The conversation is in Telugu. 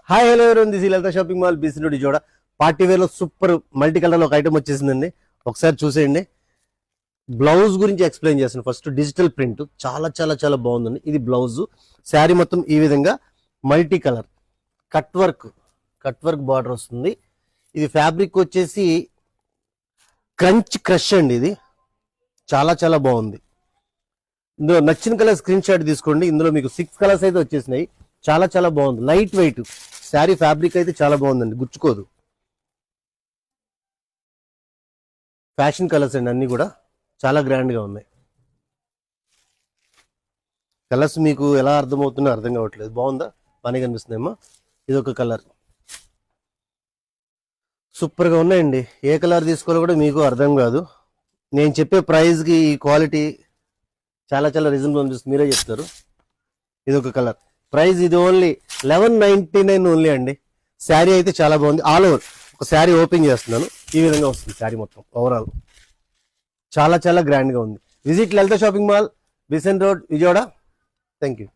హాయ్ హలో ఎవరు this Lalitha shopping mall BC road Vijayawada. Party wear లో సూపర్ మల్టీ కలర్ లో ఒక ఐటమ్ వచ్చేసిందండి. ఒకసారి చూసేయండి. బ్లౌజ్ గురించి ఎక్స్ప్లెయిన్ చేస్తాను. ఫస్ట్ డిజిటల్ ప్రింట్ చాలా చాలా చాలా బాగుందండి. ఇది బ్లౌజ్, శారీ మొత్తం ఈ విధంగా multi colour cut work border వస్తుంది. ఇది ఫ్యాబ్రిక్ వచ్చేసి క్రష్ అండి. ఇది చాలా చాలా బాగుంది. ఇందులో నచ్చిన కలర్ స్క్రీన్ షాట్ తీసుకోండి. ఇందులో మీకు 6 కలర్స్ అయితే వచ్చేసినాయి. చాలా చాలా బాగుంది. లైట్ వెయిట్ శారీ ఫ్యాబ్రిక్ అయితే చాలా బాగుందండి, గుచ్చుకోదు. ఫ్యాషన్ కలర్స్ అండి, అన్ని కూడా చాలా గ్రాండ్ గా ఉన్నాయి. కలర్స్ మీకు ఎలా అర్థమవుతుందో అర్థం కావట్లేదు. బాగుందా? బాగానే కనిపిస్తుందేమో. ఇది ఒక కలర్, సూపర్ గా ఉన్నాయండి. ఏ కలర్ తీసుకోవాలో కూడా మీకు అర్థం కాదు. నేను చెప్పే ప్రైస్ కి ఈ క్వాలిటీ చాలా చాలా రీజనబుల్ అనిపిస్తుంది. మీరే చెప్తారు. ఇది ఒక కలర్. ప్రైస్ ఇది ఓన్లీ 1199 ఓన్లీ అండి. శారీ అయితే చాలా బాగుంది. ఆల్ ఓవర్ ఒక శారీ ఓపెన్ చేస్తున్నాను. ఈ విధంగా వస్తుంది శారీ మొత్తం ఓవరాల్. చాలా చాలా గ్రాండ్ గా ఉంది. Visit Lalitha shopping mall, Besant road, Vijayawada. Thank you.